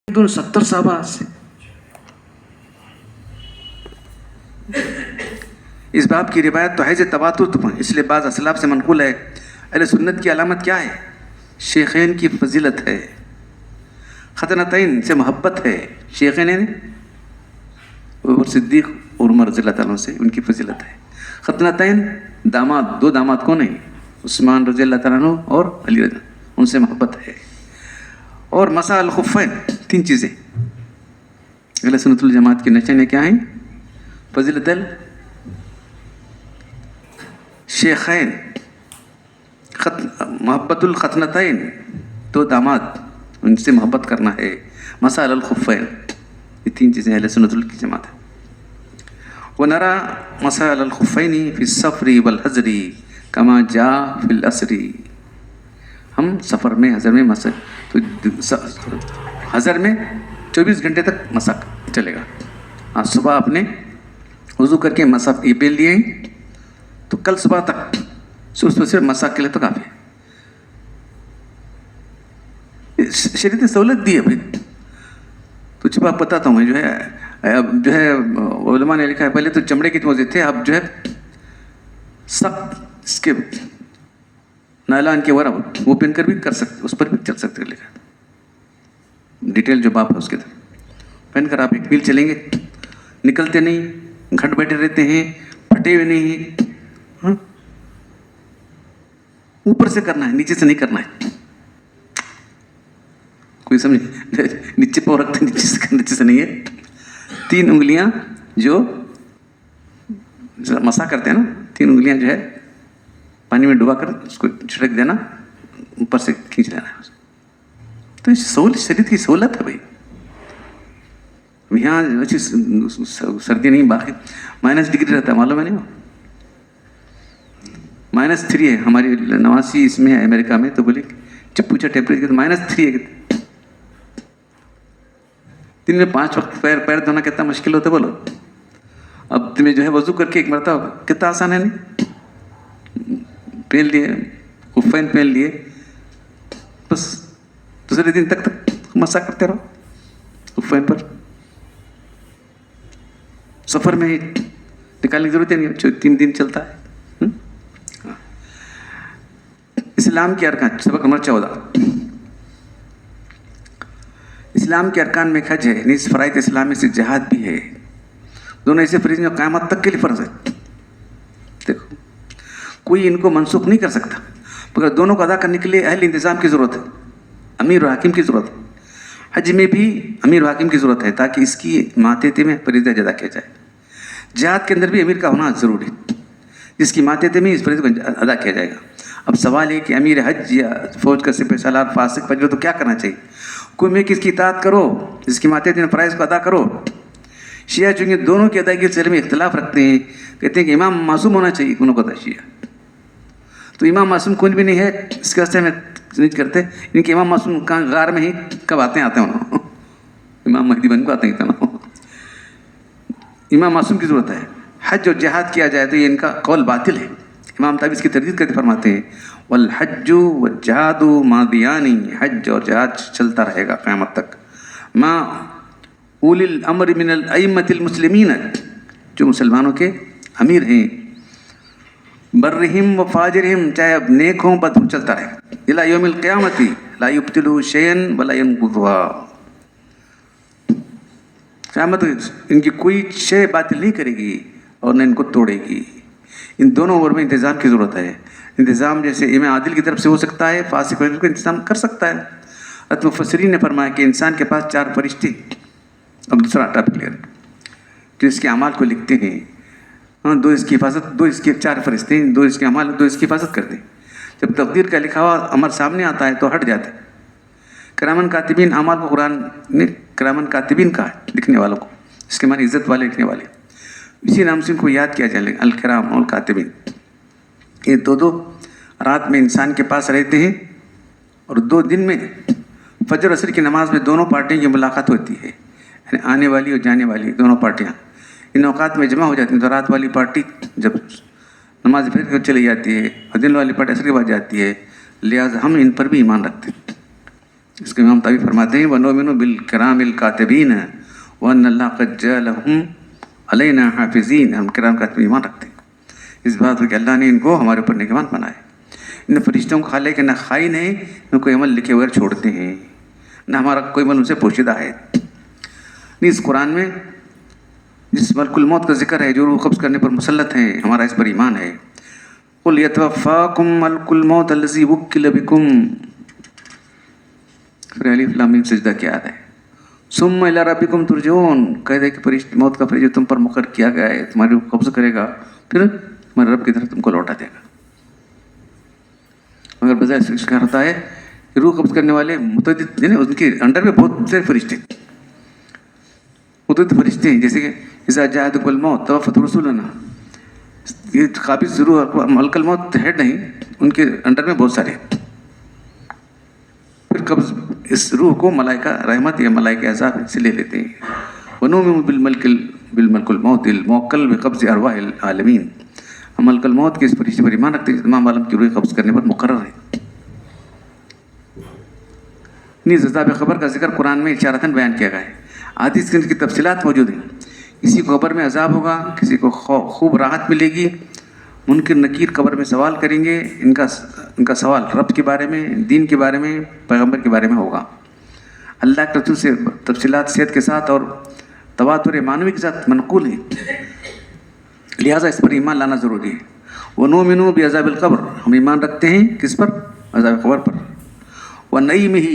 دونوں 70 صحابہ سے اس باب کی روایت تو حیث تواتر تو اس لیے بعض اسلاف سے منقول ہے. اہل سنت کی علامت کیا ہے؟ شیخین کی فضیلت ہے. ختنتین سے محبت ہے. شیخین اور صدیق اور عمر رضی اللہ عنہ سے ان کی فضیلت ہے. ختنتین داماد، دو داماد کون ہیں؟ عثمان رضی اللہ عنہ اور علی رضی، ان سے محبت ہے. اور مسح الخفین، تین چیزیں اہل سنت الجماعت کے نشانے کیا ہیں؟ فضیلت الشیخین، محبت الختنتین، دو داماد ان سے محبت کرنا ہے. مسح الخفین، یہ تین چیزیں اہل سنت کی جماعت ہے. وَنَرَى مَسَحَ الْخُفَّيْنِ فِي السَّفْرِ وَالْحَضْرِ كَمَا جَاءَ فِي الْأَسْرِ. ہم سفر میں، حضر میں تو حضر میں 24 گھنٹے تک مسح چلے گا. آج صبح آپ نے وضو کر کے مسح یہ پہن لیے ہیں تو کل صبح تک صرف مسح کے لیے تو کافی ہے. شریعت نے سہولت دی ہے بھائی. تو چھپا بتاتا ہوں میں، جو ہے علماء نے لکھا ہے پہلے تو چمڑے کے موزے تھے، اب جو ہے سخت اس کے نائلان کے ورم وہ پہن کر بھی کر سکتے، اس پر بھی چل سکتے. لکھا ڈیٹیل جو باپ ہے اس کے طرف پہن کر آپ ایک میل چلیں گے، نکلتے نہیں، گھٹ بیٹھے رہتے ہیں، پھٹے ہوئے نہیں ہیں. اوپر سے کرنا ہے، نیچے سے نہیں کرنا ہے. کوئی سمجھے؟ نیچے پاؤں رکھتے نیچے سے نہیں ہے. 3 انگلیاں جو مسح کرتے ہیں نا، 3 انگلیاں جو ہے پانی میں ڈبا کر اس کو چھڑک دینا، اوپر سے کھینچ لینا. تو شریعت کی سہولت ہے بھائی. یہاں سردی نہیں، باقی -ڈگری رہتا ہے، معلوم ہے نہیں؟ -3 ہے. ہماری نواسی اس میں ہے امریکہ میں، تو بولے جب پوچھا ٹیمپریچر -3 ہے. دن میں 5 وقت پیر دھونا کتنا مشکل ہوتا ہے بولو. اب تمہیں جو ہے وضو کر کے ایک مرتبہ کتنا آسان ہے نہیں؟ پہن لیے، خفین پہن لیے، بس دوسرے دن تک مسح کرتے رہو خفین پر. سفر میں نکالنے کی ضرورت نہیں، 3 دن چلتا ہے. اسلام کے ارکان، سبق نمبر 14. اسلام کے ارکان میں حج ہے، نیز فرائض اسلام میں سے جہاد بھی ہے. دونوں ایسے فریض جو قیامت تک کے لیے فرض ہے. دیکھو کوئی ان کو منسوخ نہیں کر سکتا، مگر دونوں کو ادا کرنے کے لیے اہل انتظام کی ضرورت ہے، امیر و حاکم کی ضرورت ہے. حج میں بھی امیر و حاکم کی ضرورت ہے تاکہ اس کی ماتحتی میں فریضہ ادا کیا جائے. جہاد کے اندر بھی امیر کا ہونا ضروری ہے، جس کی ماتحتی میں اس فریضے کو ادا کیا جائے گا. اب سوال ہے کہ امیر حج یا فوج کا سپہ سالار فاسق فجر تو کیا کرنا چاہیے؟ کوئی میں کس کی اطاعت کرو، جس کی ماتحتی میں فرائض کو ادا کرو. شیعہ چونکہ دونوں کی ادائیگی سے میں اختلاف رکھتے ہیں، کہتے ہیں کہ امام معصوم ہونا چاہیے. انہوں کو پتہ شیعہ تو امام معصوم کون بھی نہیں ہے، اس کے واسطے میں نہیں کرتے. ان کے امام معصوم کہاں غار میں ہی کب آتے ہیں انہوں امام مہدی بن کو آتے ہیں اتنا. امام معصوم کی ضرورت ہے. حج اور جہاد کیا جائے تو یہ ان کا قول باطل ہے. امام طبی اس کی تردید کرتے فرماتے ہیں والحج والجہاد ماضیانی، حج اور جہاد چلتا رہے گا قیامت تک. ما اولی الامر من الائمۃ المسلمین، جو مسلمانوں کے امیر ہیں، برہم و فاجرہم، چاہے اب نیک ہوں بد ہوں، چلتا رہے گا. الی یوم القیامت لا یبطلہ شیئا ولا ینقضھا. قیامت ان کی کوئی شے باطل نہیں کرے گی اور نہ ان کو توڑے گی. ان دونوں امور میں انتظام کی ضرورت ہے. انتظام جیسے امام عادل کی طرف سے ہو سکتا ہے، فاسق کا انتظام کر سکتا ہے. مفسرین نے فرمایا کہ انسان کے پاس 4 فرشتے، اب دوسرا ٹاپک کلیئر، جو اس کے اعمال کو لکھتے ہیں. 2 اس کی حفاظت، 2 اس کے 4 فرشتے ہیں، 2 اس کے اعمال، 2 اس کی حفاظت کرتے ہیں. جب تقدیر کا لکھا ہوا امر سامنے آتا ہے تو ہٹ جاتے. کرامن کاتبین، اعمال کو قرآن نے کرامن کاتبین کہا ہے، لکھنے والوں کو، اس کے معنی عزت والے لکھنے والے. اسی نام سے ان کو یاد کیا جائے، الکرام اور الکاتبین. یہ 2 رات میں انسان کے پاس رہتے ہیں اور 2 دن میں فجر عصر کی نماز میں دونوں پارٹیوں کی ملاقات ہوتی ہے. یعنی آنے والی اور جانے والی دونوں پارٹیاں ان اوقات میں جمع ہو جاتی ہیں. تو رات والی پارٹی جب نماز پھر کر چلی جاتی ہے اور دن والی پارٹی عصر کے بعد جاتی ہے. لہٰذا ہم ان پر بھی ایمان رکھتے ہیں. اس کے امام طبی فرماتے ہیں وَنُؤْمِنُ بِالْكِرَامِ الْكَاتِبِينَ وَأَنَّ اللَّهَ قَدْ جَعَلَهُمْ عَلَيْنَا حَافِظِينَ. ہم کرام کاتب ایمان رکھتے ہیں اس بات کہ اللہ نے ان کو ہمارے اوپر نگہبان بنایا ہے. ان فرشتوں کو خالق نہ خائن ہے، نہ کوئی عمل لکھے بغیر چھوڑتے ہیں، نہ ہمارا کوئی عمل ان سے پوشیدہ ہے. نہیں، اس قرآن میں جس ملک الموت کا ذکر ہے جو روح قبض کرنے پر مسلط ہیں، ہمارا اس پر ایمان ہے. قُلْ يَتَوَفَّاكُمْ مَلْكُ الْمَوْتِ الَّذِي وُكِّلَ بِكُمْ. پھر الف لام میم سجدہ کی یاد ہے. ثُمَّ إِلَىٰ رَبِّكُمْ تُرْجَعُونَ. کہہ دے کہ فرشتے موت کا فرشتہ جو تم پر مقرر کیا گیا ہے تمہاری روح قبض کرے گا، پھر تمہارے رب کی طرف تم کو لوٹا دے گا. مگر بظاہر اشکار ہوتا ہے کہ روح قبض کرنے والے متعدد، یعنی ان کے انڈر میں بہت سے فرشتے متعدد فرشتے ہیں، جیسے کہ اذا جاء احدکم الموت توفت رسلنا. یہ قابض روح ملک الموت ہیڈ نہیں، ان کے انڈر میں بہت سارے. پھر قبض اس روح کو ملائکہ رحمت یا ملائکہ عذاب سے لے لیتے ہیں. ونؤمن بالملک الموت الموکل بقبض ارواح العالمین. ہم ملک الموت کے اس فرشتے پر ایمان رکھتے ہیں تمام عالم کی روح قبض کرنے پر مقرر ہے. نیز عذاب قبر کا ذکر قرآن میں اشارتاً بیان کیا گیا ہے. حدیث کی تفصیلات موجود ہیں. کسی کو قبر میں عذاب ہوگا، کسی کو خوب راحت ملے گی. منکر نکیر قبر میں سوال کریں گے. ان کا سوال رب کے بارے میں، دین کے بارے میں، پیغمبر کے بارے میں ہوگا. اللہ کے رسول سے تفصیلات صحت کے ساتھ اور تواتر معنوی کے ساتھ منقول ہیں، لہٰذا اس پر ایمان لانا ضروری ہے. وَنُؤْمِنُ بِعَذَابِ الْقَبْرِ. ہم ایمان رکھتے ہیں کس پر؟ عذاب قبر پر. وَنَعِيمِهِ.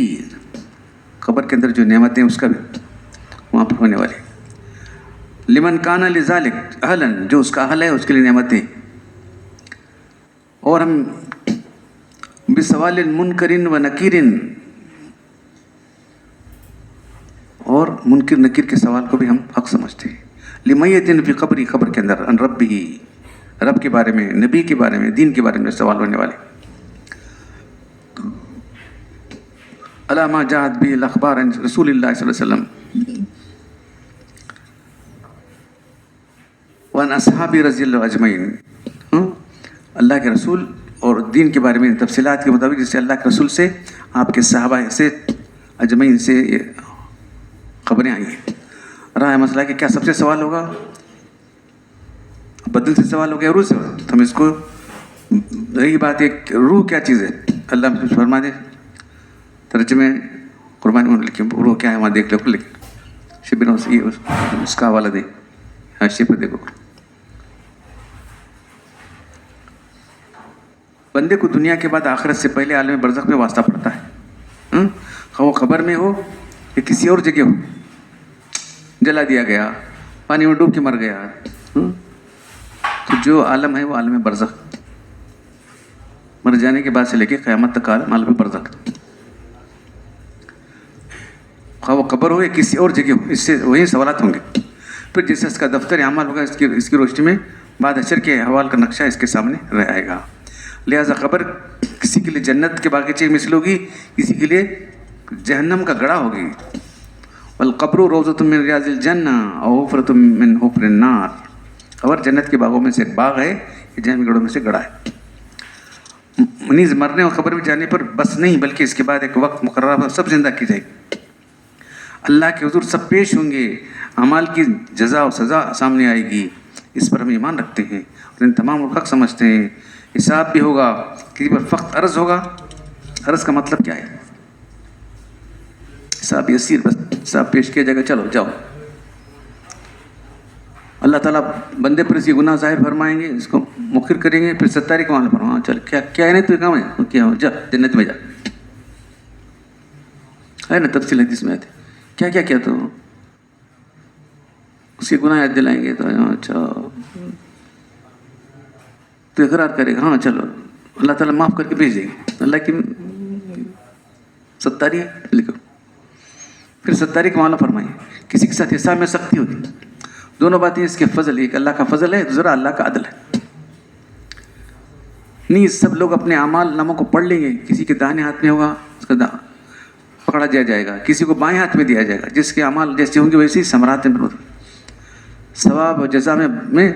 قبر کے اندر جو نعمتیں اس کا بھی وہاں پر ہونے والے. لمن کان لذالک اہلاً. جو اس کا اہل ہے اس کے لیے نعمتیں. اور ہم بسوال منکر و نکیر. اور منکر نکیر کے سوال کو بھی ہم حق سمجھتے ہیں. لمیت فی قبری. قبر کے اندر ان ربہ. رب کے بارے میں، نبی کے بارے میں، دین کے بارے میں سوال ہونے والے. علی ما جاءت به الاخبار عن رسول اللہ صلی اللہ علیہ وسلم وعن اصحاب رضی اللہ اجمعین. اللہ کے رسول اور دین کے بارے میں تفصیلات کے مطابق جس سے اللہ کے رسول سے، آپ کے صحابہ سے اجمعین سے یہ خبریں آئی ہیں. رہا مسئلہ کہ کیا سب سے سوال ہوگا؟ بدن سے سوال ہو گیا، روح سے. تو ہم اس کو رہی بات ہے روح کیا چیز ہے. اللہ فرما دے ترجمے قربانی میں لکھیں روح کیا ہے وہاں دیکھ لو. شبیر اس کا حوالہ دیں، حاشیے پہ دیکھو. بندے کو دنیا کے بعد آخرت سے پہلے عالم برزخ میں واسطہ پڑتا ہے. وہ قبر میں ہو یا کسی اور جگہ ہو، جلا دیا گیا، پانی میں ڈوب کے مر گیا، تو جو عالم ہے وہ عالم برزخ. مر جانے کے بعد سے لے کے قیامت تک عالم برزخ. خواہ وہ قبر ہو یا کسی اور جگہ ہو، اس سے وہی سوالات ہوں گے. پھر جیسے اس کا دفتر اعمال ہوگا، اس کی روشنی میں بعد حشر کے احوال کا نقشہ اس کے سامنے آئے گا. لہٰذا قبر کسی کے لیے جنت کے باغیچے مثل ہوگی، کسی کے لیے جہنم کا گڑھا ہوگی. والقبر روضۃ من ریاض الجنہ او حفرۃ من حفر النار. قبر جنت کے باغوں میں سے ایک باغ ہے، جہنم کے گڑھوں میں سے گڑھا ہے. نیز مرنے اور قبر میں جانے پر بس نہیں، بلکہ اس کے بعد ایک وقت مقررہ پر سب زندہ کی جائے گی. اللہ کے حضور سب پیش ہوں گے، اعمال کی جزا و سزا سامنے آئے گی. اس پر ہم ایمان رکھتے ہیں اور ان تمام حق سمجھتے ہیں. حساب بھی ہوگا، کسی پر فقط عرض ہوگا. عرض کا مطلب کیا ہے؟ حساب یسیر، بس حساب پیش کیا جائے گا، چلو جاؤ. اللہ تعالیٰ بندے پر اس کی گناہ ظاہر فرمائیں گے، اس کو مخر کریں گے، پھر 17 کو معلوم فرمائیں چل کیا ہے نہیں تو کام ہے کیا ہو، جا جنت میں جا. ہے نا تفصیل حدیث میں آتے کیا کیا تو اس کی گناہ یاد دلائیں گے تو اچھا تو اقرار کرے گا، ہاں چلو اللہ تعالیٰ معاف کر کے بھیج دیں گے. اللہ کی 17 ہے لکھو، پھر 17 کو معلوم فرمائیں. کسی کے ساتھ حساب میں سختی ہوگی. دونوں باتیں اس کے فضل، ایک اللہ کا فضل ہے، دوسرا اللہ کا عدل ہے. نہیں سب لوگ اپنے اعمال ناموں کو پڑھ لیں گے. کسی کے داہنے ہاتھ میں ہوگا اس کا پکڑا دیا جائے گا، کسی کو بائیں ہاتھ میں دیا جائے گا. جس کے اعمال جیسے ہوں گے ویسے ہی ثمرات میں ثواب و جزا میں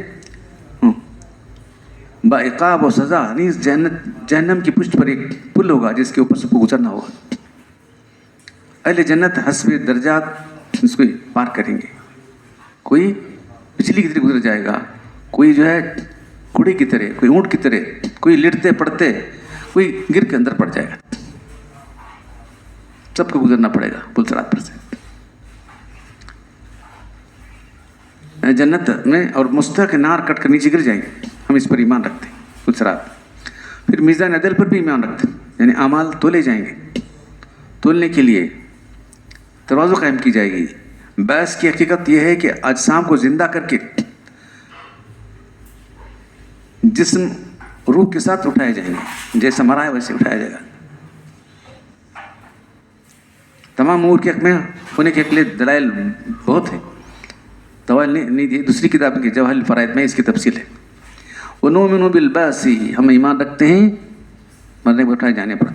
با عقاب و سزا. نہیں جہنم کی پشت پر ایک پل ہوگا جس کے اوپر سب کو گزرنا ہوگا. اہل جنت حسب درجات اس کو پار کریں گے. کوئی بجلی کی طرح گزر جائے گا, کوئی جو ہے گھوڑے کی طرح, کوئی اونٹ کی طرح, کوئی لٹتے پڑتے, کوئی گر کے اندر پڑ جائے گا. سب کو گزرنا پڑے گا پل صراط پر سے. جنت میں اور مستحق نار کٹ کر نیچے گر جائیں گے. ہم اس پر ایمان رکھتے ہیں. پل صراط. پھر میزان عدل پر بھی ایمان رکھتے ہیں, یعنی اعمال تولے جائیں گے. تولنے کے لیے ترازو قائم کی جائے گی. بحث کی حقیقت یہ ہے کہ اجسام کو زندہ کر کے جسم روح کے ساتھ اٹھائے جائیں گے, جیسا مرا ہے ویسے اٹھایا جائے گا. تمام امور کے حق میں ہونے کے لیے دلائل بہت ہیں. دلائل نہیں دی دوسری کتاب کی جواہر الفرائض میں اس کی تفصیل ہے. وَنُؤْمِنُ بِالْبَعْثِ, ہم ایمان رکھتے ہیں مرنے پر اٹھائے جانے پر.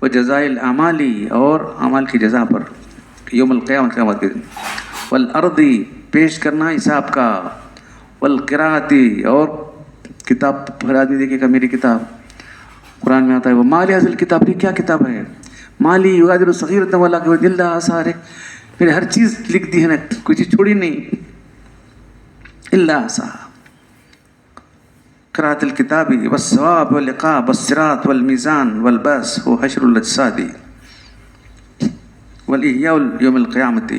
وَجَزَاءِ الْأَعْمَالِ, اور اعمال کی جزا پر یوم القیامت قیامت کے دن. وَالْأَرْضِ, پیش کرنا حساب کا. وَالْقِرَاءَةِ, اور کتاب ہر آدمی دیکھے گا میری کتاب. قرآن میں آتا ہے وَمَا لِهَذِهِ الْكِتَابِ, یہ کیا کتاب ہے؟ مالی یغادر صغیرۃ ولا کبیرۃ الا احصاها, پھر ہر چیز لکھ دی ہے نا, کوئی چیز چھوڑی نہیں. الا احصاها. قراءۃ الکتاب والثواب والعقاب والصراط والمیزان والبعث وحشر الاجساد والاحیاء یوم القیامت.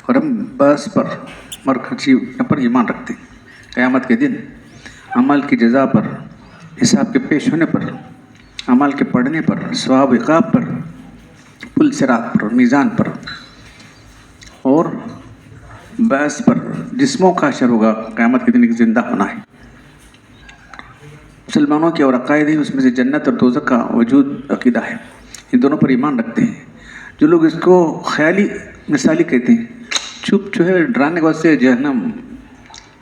اور ہم بس پر مرکزی پر ایمان رکھتے ہیں. قیامت کے دن عمل کی جزا پر, حساب کے پیش ہونے پر, عمل کے پڑھنے پر, ثواب و عقاب پر, پل صراط پر, میزان پر, اور بعث پر. جسموں کا حشر ہوگا قیامت کے دن, ایک زندہ ہونا ہے. مسلمانوں کے اور عقائد ہیں, اس میں سے جنت اور دوزخ کا وجود عقیدہ ہے. ان دونوں پر ایمان رکھتے ہیں. جو لوگ اس کو خیالی مثالی کہتے ہیں, چپ جو ہے ڈرانے کے واسطے جہنم,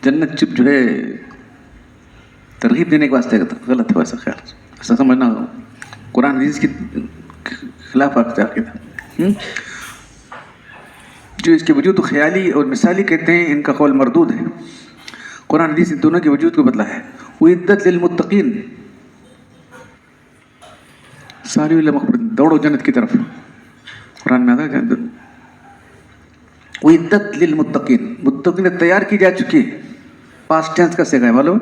جنت چپ جو ہے ترغیب دینے کے واسطے غلط ہے ویسا خیال, ایسا سمجھنا قرآن حدیث کے خلاف عقیدہ. جو اس کے وجود کو خیالی اور مثالی کہتے ہیں, ان کا قول مردود ہے. قرآن حدیث ان دونوں کے وجود کو بدلا ہے. وَعِدَّتْ لِلْمُتَّقِينَ, ساری دوڑو جنت کی طرف. قرآن میں آتا ہے وَعِدَّتْ لِلْمُتَّقِينَ, متقین تیار کی جا چکی ہے. پاسٹ ٹینس کا صیغہ ہے معلوم.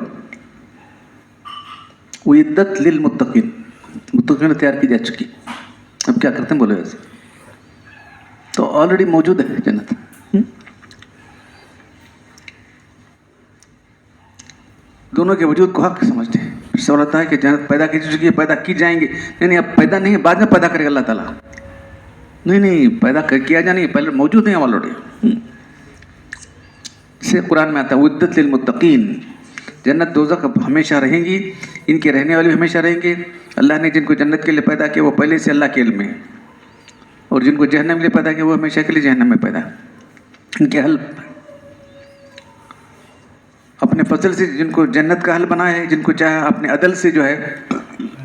وَعِدَّتْ لِلْمُتَّقِينَ, متقین تیار کی جا چکی. اب کیا کرتے ہیں بولے ویسے, تو آلریڈی موجود ہے جنت. دونوں کے وجود کو حق سمجھتے ہیں. سوال ہوتا ہے کہ جنت پیدا کی چکی ہے, پیدا کی جائیں گے. نہیں اب پیدا نہیں ہے, بعد میں پیدا کرے گا اللہ تعالیٰ. نہیں پیدا کیا جانا, پہلے موجود ہیں آلریڈی. سے قرآن میں آتا ہے وَعِدَّتْ لِلْمُتَّقِينَ, جنت دوزخ ہمیشہ رہیں گی, ان کے رہنے والے ہمیشہ رہیں گے. اللہ نے جن کو جنت کے لیے پیدا کیا وہ پہلے سے اللہ کے علم میں, اور جن کو جہنم کے لیے پیدا کیا وہ ہمیشہ کے لیے جہنم میں پیدا. ان کے حل اپنے فضل سے جن کو جنت کا حل بنایا ہے, جن کو چاہے اپنے عدل سے جو ہے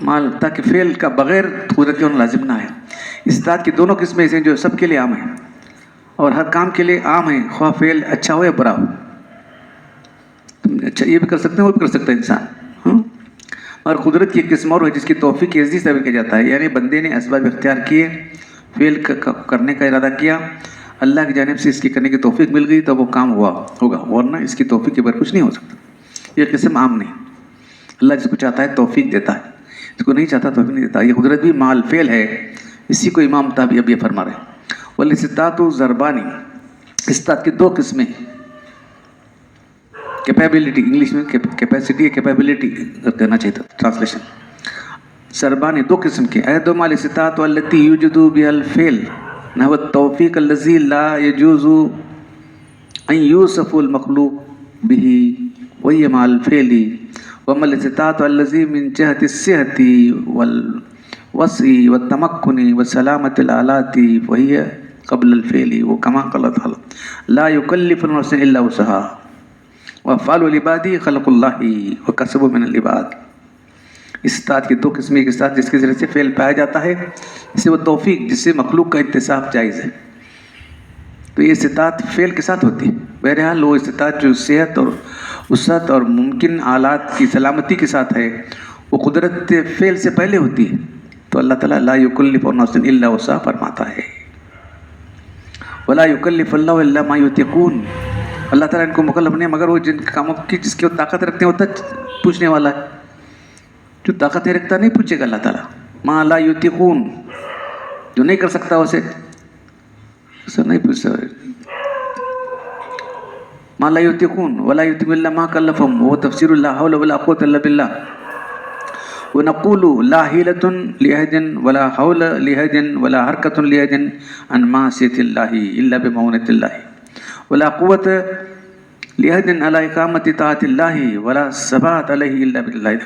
مال تاکہ فعل کا بغیر قدرت ہونا لازم نہ ہے. استطاعت کی دونوں قسمیں ایسے ہیں جو سب کے لیے عام ہیں اور ہر کام کے لیے عام ہیں، خواہ فعل اچھا ہو یا برا ہو. اچھا یہ بھی کر سکتے ہیں، وہ بھی کر سکتا ہے انسان. اور قدرت کی ایک قسم اور ہے جس کی توفیق عزیز تعبیر کیا جاتا ہے، یعنی بندے نے اسباب اختیار کیے، فعل کرنے کا ارادہ کیا، اللہ کی جانب سے اس کی کرنے کی توفیق مل گئی تو وہ کام ہوگا، ورنہ اس کی توفیق کے بغیر کچھ نہیں ہو سکتا. یہ قسم عام نہیں. اللہ جس کو چاہتا ہے توفیق دیتا ہے، جس کو نہیں چاہتا توفیق نہیں دیتا. یہ قدرت بھی مال فعل ہے. اسی کو امام طحاوی اب یہ فرما رہے ہیں. والاستطاعت ضربانی، استطاعت کی دو قسمیں. کیپیبلٹی، انگلش میں کیپیسٹی یا کیپیبلٹی کہنا چاہیے تھا ٹرانسلیشن. ضربانی دو قسم کے. احدہما الاستطاعت التي يوجد بها الفعل نحو التوفیق الذي لا يجوز ان يوصف المخلوق به وهي مع الفعل، وما الاستطاعت الذي من جهة الصحة والوسع والتمكن وسلامة الآلات وهي قبل الفعل، وكما قال تعالى لا يكلف نفسا إلا وسعها وأفعال العباد خلق الله وكسب من العباد. استطاعت کی دو قسمیں. ایک استطاعت جس کے ذریعے سے فعل پایا جاتا ہے، اس سے وہ توفیق جس سے مخلوق کا اتصاف جائز ہے. تو یہ استطاعت فعل کے ساتھ ہوتی ہے. بہرحال وہ استطاعت جو صحت اور وسعت اور ممکن آلات کی سلامتی کے ساتھ ہے، وہ قدرت فعل سے پہلے ہوتی ہے. تو اللہ تعالیٰ لا یکلف نفسا الا وسعها فرماتا ہے. ولا یکلف اللہ الا ما یطیقون. اللہ تعالیٰ ان کو مکلف نہیں مگر وہ جن کاموں کی جس کی وہ طاقت رکھتے ہیں، وہ تک پوچھنے والا ہے. جو طاقت رکھتا نہیں پوچھے گا اللہ تعالیٰ. ما لا یطیقون، جو نہیں کر سکتا اسے نہیں پوچھ سکتا. ما لا یطیقون ولا یطیق الا ما کلفهم، وہ تفسیر لا حول ولا قوة الا باللہ. ونقول لا حیلة لأحد ولا حول لأحد ولا حرکة لأحد عن معصیة اللہ الا بمعونة اللہ، ولا قوة لأحد على اقامة طاعة اللہ ولا ثبات علیہ الا باللہ.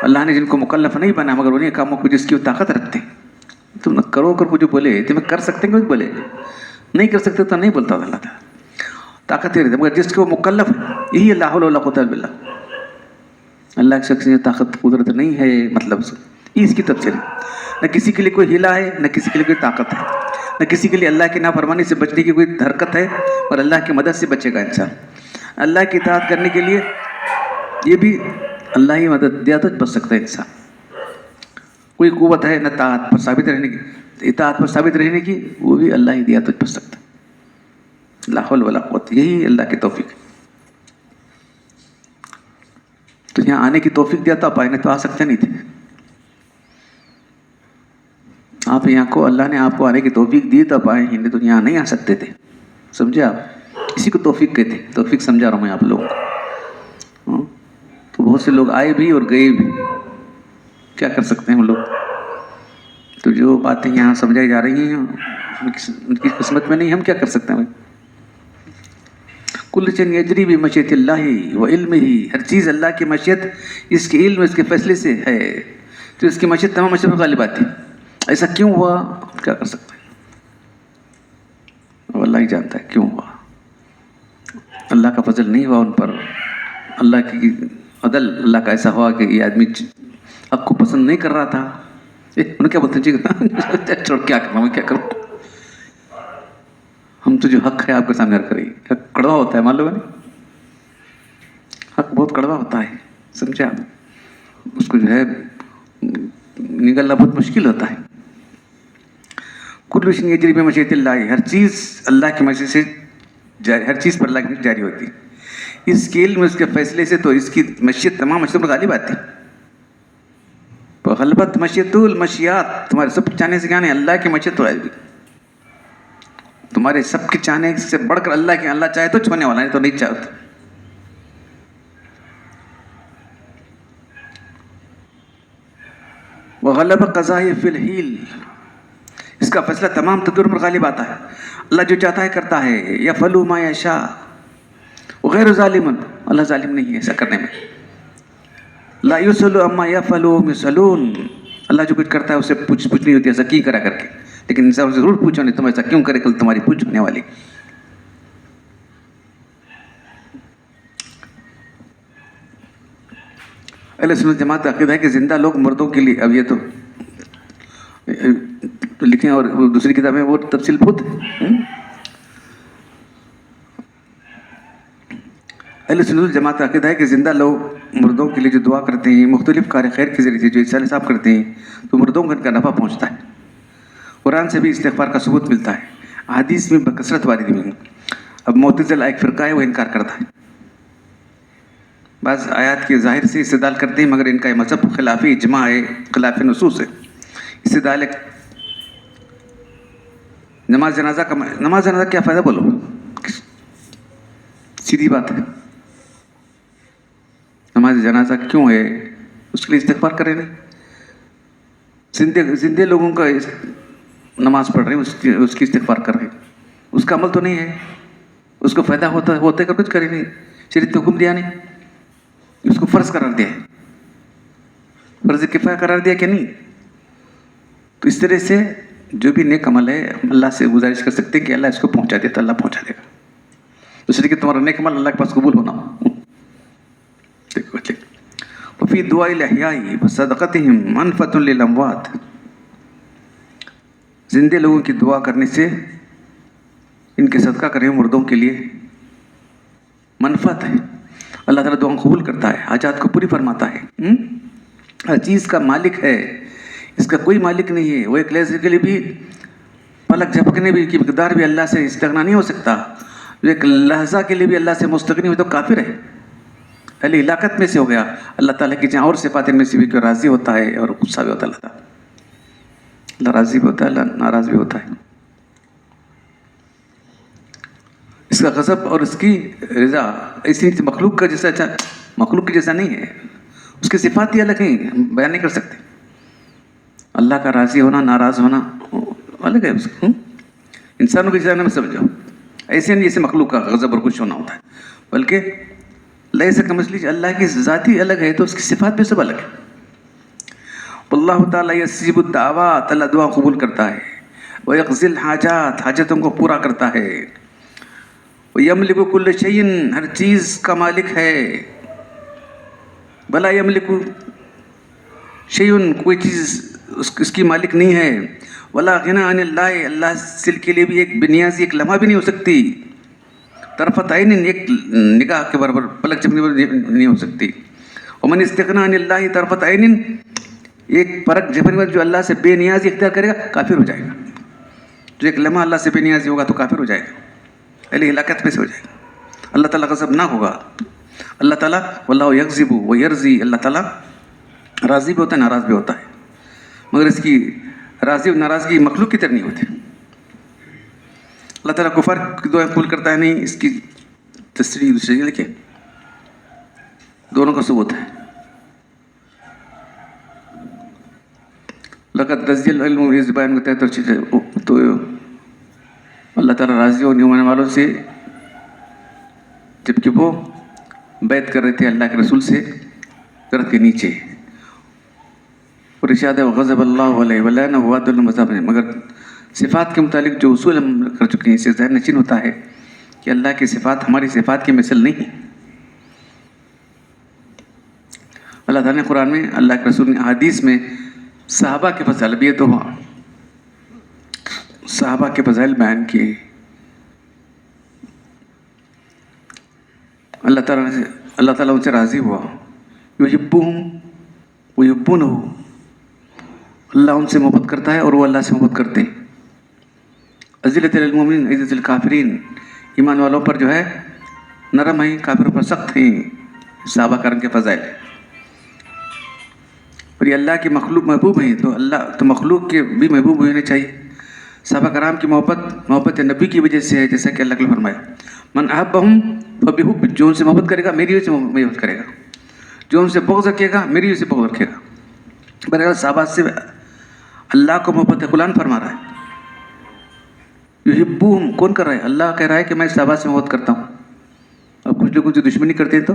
اللہ نے جن کو مکلف نہیں بنا مگر انہیں کاموں کو جس کی وہ طاقت رکھتے ہیں. تم نہ کرو کر کو جو بولے تمہیں کر سکتے ہیں، بولے نہیں کر سکتے تو نہیں بولتا اللہ تعالیٰ. طاقت ہی رہتی مگر جس کو مکلف ہے، یہی اللہ حول ولا قوة الا باللہ. اللہ کے شخص طاقت قدرت نہیں ہے، مطلب یہ اس کی تفسیر ہے. نہ کسی کے لیے کوئی ہلا ہے، نہ کسی کے لیے کوئی طاقت ہے، نہ کسی کے لیے اللہ کی نافرمانی سے بچنے کی کوئی حرکت ہے، اور اللہ کی مدد سے بچے گا انسان. اللہ کی اطاعت کرنے کے لیے یہ بھی اللہ ہی مدد دیا تو بچ سکتا ہے انسان. کوئی قوت ہے نہ طاعت پر ثابت رہنے کی، اطاعت پر ثابت رہنے کی، وہ بھی اللہ ہی دیا تو بچ سکتا ہے. لا حول ولا قوت، یہی اللہ کی توفیق ہے. تو یہاں آنے کی توفیق دیا تو آپ آئے تو آ سکتے نہیں تھے. آپ یہاں کو اللہ نے آپ کو آنے کی توفیق دی تو آپ آئے ہیں، تو یہاں نہیں آ سکتے تھے. سمجھے آپ؟ اسی کو توفیق کہتے ہیں. توفیق سمجھا رہا ہوں میں آپ لوگوں کو. تو بہت سے لوگ آئے بھی اور گئے بھی، کیا کر سکتے ہیں ہم لوگ؟ تو جو باتیں یہاں سمجھائی جا رہی ہیں ان کی قسمت میں نہیں، ہم کیا کر سکتے ہیں؟ کل شیء یجری بمشیۃ اللہ و علمہ، ہر چیز اللہ کی مشیت، اس کے علم، اس کے فیصلے سے ہے. تو اس کی مشیت تمام مشیت پر غالب آتی. ایسا کیوں ہوا؟ کیا کر سکتے ہیں؟ اللہ ہی جانتا ہے کیوں ہوا. اللہ کا فضل نہیں ہوا ان پر، اللہ کی عدل، اللہ کا ایسا ہوا کہ یہ آدمی حق کو پسند نہیں کر رہا تھا. انہیں کیا بولتے ہیں چھوڑ کیا کرنا، میں کیا کروں، ہم تو جو حق ہے آپ کے سامنے رکھ رہی. حق کڑوا ہوتا ہے، معلوم ہے؟ حق بہت کڑوا ہوتا ہے، سمجھے آپ؟ اس کو جو ہے نگلنا بہت مشکل ہوتا ہے. کل شیء یجری بمشیۃ اللہ، ہر چیز اللہ کی مشیت سے جاری، ہر چیز پر اللہ کی جاری ہوتی. اس کے علم، اس کے فیصلے سے تو اس کی مشیت تمام مشیتوں پر غالب آتی. غلبت مشیت المشیات، تمہارے سب چاہنے سے کیا نہیں، اللہ کی مشیت تو ہے بھی. تمہارے سب کے چاہنے سے بڑھ کر اللہ کے، اللہ چاہے تو چھونے والا، نہیں تو نہیں چاہتا. وغلب قضاء فی الحیل، اس کا فیصلہ تمام تدبیر پر غالب آتا ہے. اللہ جو چاہتا ہے کرتا ہے. یفعل ما یشاء وغیر ظالم، اللہ ظالم نہیں ہے ایسا کرنے میں. لا یسأل عما یفعل وهم یسألون، اللہ جو کچھ کرتا ہے اسے پوچھ نہیں ہوتی ایسا کی کرا کر کے. لیکن انسان سے ضرور پوچھو، نہیں تم ایسا کیوں کرے، کل تمہاری پوچھ ہونے والی. اہل سنت جماعت کا عقیدہ ہے کہ زندہ لوگ مردوں کے لیے، اب یہ تو لکھیں اور دوسری کتابیں وہ تفصیل بہت ہے. اہل سنت جماعت کا عقیدہ ہے کہ زندہ لوگ مردوں کے لیے جو دعا کرتے ہیں مختلف کار خیر کے ذریعے سے جو اصلاح صاحب کرتے ہیں تو مردوں کو ان کا نفع پہنچتا ہے. قرآن سے بھی استغفار کا ثبوت ملتا ہے، حدیث میں بکثرت وارد ہوئی. اب معتزلہ ایک فرقہ ہے، وہ انکار کرتا ہے. بعض آیات کے ظاہر سے استدلال کرتے ہیں مگر ان کا یہ مذہب خلاف اجماع ہے، خلاف نصوص ہے. استدلال نماز جنازہ کیا فائدہ بولو، سیدھی بات ہے. نماز جنازہ کیوں ہے؟ اس کے لیے استغفار کریں نہیں. زندے لوگوں کا نماز پڑھ رہے ہیں، اس کی استغفار کر رہے ہیں، اس کا عمل تو نہیں ہے، اس کو فائدہ ہوتا ہے کچھ کرے نہیں. شریعت نے حکم دیا نہیں، اس کو فرض قرار دیا ہے، فرض کفایہ قرار دیا کہ نہیں. تو اس طرح سے جو بھی نیک عمل ہے اللہ سے گزارش کر سکتے ہیں کہ اللہ اس کو پہنچا دے تو اللہ پہنچا دے گا. دوسرے کہ تمہارا نیک عمل اللہ کے پاس قبول ہونا ہو. وفی دعاء الاحیاء وصدقتہم منفعۃ للاموات، زندے لوگوں کی دعا کرنے سے، ان کے صدقہ کریں مردوں کے لیے منفعت ہے. اللہ تعالیٰ دعاؤں قبول کرتا ہے، حاجات کو پوری فرماتا ہے. ہر چیز کا مالک ہے، اس کا کوئی مالک نہیں ہے. وہ ایک لحظے کے لیے بھی پلک جھپکنے بھی کی مقدار بھی اللہ سے استغنا نہیں ہو سکتا. جو ایک لحظہ کے لیے بھی اللہ سے مستغنی ہوئی تو کافر ہے، اہل ہلاکت میں سے ہو گیا. اللہ تعالیٰ کی جہاں اور صفات میں سے بھی کہ راضی ہوتا ہے اور غصہ بھی ہوتا ہے. اللہ تعالیٰ اللہ راضی بھی ہوتا ہے، اللہ ناراض بھی ہوتا ہے. اس کا غضب اور اس کی رضا ایسی مخلوق کا جیسا، اچھا مخلوق کی جیسا نہیں ہے. اس کی صفات ہی الگ ہیں، ہم بیان نہیں کر سکتے. اللہ کا راضی ہونا ناراض ہونا الگ ہے. اس کو انسانوں کے جیسا میں سمجھو، ایسے نہیں جیسے مخلوق کا غضب اور خوش ہونا ہوتا ہے، بلکہ لیس کمثلہ، اللہ کی ذات ہی الگ ہے تو اس کی صفات بھی سب الگ ہے. اللہ تعالیٰ یستجیب الدعوات، اللہ دعا قبول کرتا ہے. ویقضی الحاجات، حاجتوں کو پورا کرتا ہے. یملک کل شیء، ہر چیز کا مالک ہے. بلا یملک شیء، کوئی چیز اس کی مالک نہیں ہے. ولا غنی عن اللہ، اللہ سے کے لیے بھی ایک بنیازی ایک لمحہ بھی نہیں ہو سکتی. طرفت عین، ایک نگاہ کے برابر پلک جھپکنے پر نہیں ہو سکتی. ومن استغنى عن اللہ طرفت عین، ایک پلک جھپکنے پر جو اللہ سے بے نیازی اختیار کرے گا کافر ہو جائے گا. جو ایک لمحہ اللہ سے بے نیازی ہوگا تو کافر ہو جائے گا، اہل ہلاکت میں سے ہو جائے گا. اللہ تعالیٰ غضب نہ ہوگا. اللہ تعالیٰ واللہ یغضب ویرضی، اللہ تعالیٰ راضی بھی ہوتا ہے ناراض بھی ہوتا ہے، مگر اس کی راضی و ناراضگی مخلوق کی طرح نہیں ہوتی. اللہ تعالیٰ کفار کی دعائیں قبول کرتا ہے نہیں، اس کی تصریح دوسری جگہ لکھیں، دونوں کا ثبوت ہے. لقد رضی العلم اس بیان کو تحت چیزیں، تو اللہ تعالیٰ راضی ہونے والوں سے جبکہ وہ بیعت کر رہے تھے اللہ کے رسول سے درخت کے نیچے. اور ارشاد ہے وغضب اللہ علیہ ولعنہ ووعد لهم عذابا، مگر صفات کے متعلق جو اصول ہم کر چکے ہیں، اس سے ظاہر نشین ہوتا ہے کہ اللہ کی صفات ہماری صفات کی مثل نہیں ہے. اللہ تعالیٰ نے قرآن میں، اللہ کے رسول نے حدیث میں صحابہ کے فضائل، اب یہ تو صحابہ کے فضائل بیان کیے. اللہ تعالیٰ ان سے راضی ہوا. یحبہم ویحبونہ، اللہ ان سے محبت کرتا ہے اور وہ اللہ سے محبت کرتے ہیں. اذلۃ علی المؤمنین عزت الکافرین، ایمان والوں پر جو ہے نرم ہیں، کافروں پر سخت ہیں. صحابہ کرام کے فضائل. اور یہ اللہ کے مخلوق محبوب ہیں تو مخلوق کے بھی محبوب ہونے چاہیے. صحابہ کرام کی محبت نبی کی وجہ سے ہے، جیسا کہ اللہ نے فرمایا من احبہم فبحب، جو ان سے محبت کرے گا میری وجہ سے محبت کرے گا، جو ان سے بغض رکھے گا میری وجہ سے بغض رکھے گا. برابر صحابہ سے اللہ کو محبت قرآن فرما رہا ہے. یحبہم کون کر رہا ہے؟ اللہ کہہ رہا ہے کہ میں صحابہ سے محبت کرتا ہوں. اب کچھ لوگ جو دشمنی کرتے ہیں تو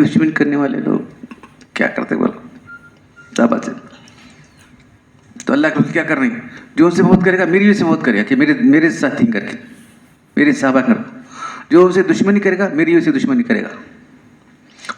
دشمنی کرنے والے لوگ کیا کرتے بولو صحابہ سے، تو اللہ کے کیا کر رہے ہیں؟ جو ان سے محبت کرے گا میری وجہ سے محبت کرے گا کہ میرے ساتھی کر کے، میرے صحابہ کر. جو ان سے دشمنی کرے گا میری وجہ سے دشمنی کرے گا.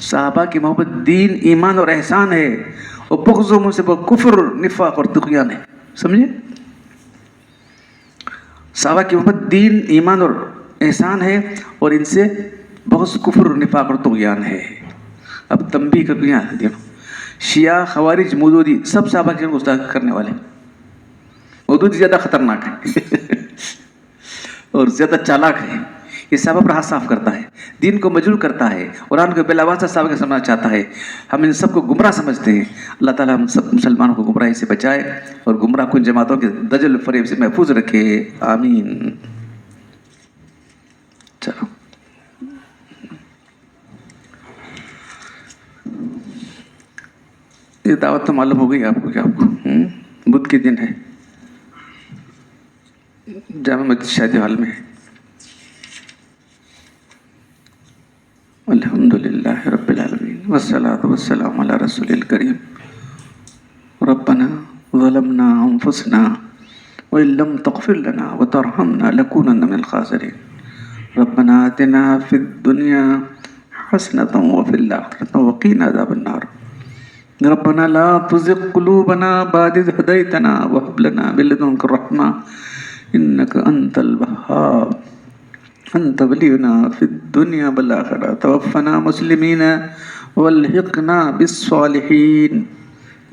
صحابہ کی محبت دین ایمان اور احسان ہے، اور بغض و محبت کفر نفاق اور طغیان ہے. سمجھے؟ صحابہ کی محبت دین ایمان اور احسان ہے، اور ان سے بغض کفر اور نفاق اور طغیان ہے. اب تنبیہ کا دنیا دیکھو، شیعہ خوارج مودودی سب صحابہ کی گستاخی کرنے والے. مودودی زیادہ خطرناک ہے اور زیادہ چالاک ہے. یہ صحابہ پر ہاتھ صاف کرتا ہے، دین کو مجروح کرتا ہے، قرآن کو بلاواسطہ صحابہ کے سمجھنا چاہتا ہے. ہم ان سب کو گمراہ سمجھتے ہیں. اللہ تعالیٰ ہم سب مسلمانوں کو گمراہی سے بچائے اور گمراہ کن جماعتوں کے دجل فریب سے محفوظ رکھے. آمین. چلو یہ دعوت تو معلوم ہو گئی آپ کو. کیا آپ کو بدھ کے دن ہے، جامع مسجد شادی حال میں ہے. الحمدللہ رب العالمین والصلاة والسلام علی رسول الکریم. ربنا ظلمنا انفسنا وإن لم تغفر لنا وترحمنا لنكونن من الخاسرین. ربنا آتنا فی الدنیا حسنة وفی الآخرة وقنا عذاب النار. ربنا لا تزغ قلوبنا بعد إذ هديتنا وهب لنا من لدنك الرحمة إنك أنت الوهاب. أنت ولينا في الدنيا والآخرة توفنا مسلمين والحقنا بالصالحين.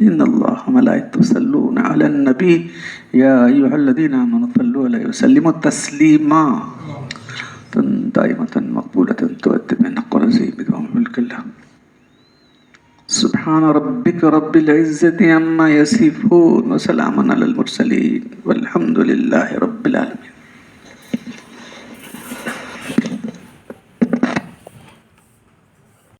إن الله وملائكته يصلون على النبي يا أيها الذين آمنوا صلوا عليه وسلموا تسليما. دائمة مقبولة تؤدي من قرزي بدوام ملك الله. سبحان ربك رب العزة عما يصفون وسلام على المرسلين والحمد لله رب العالمين.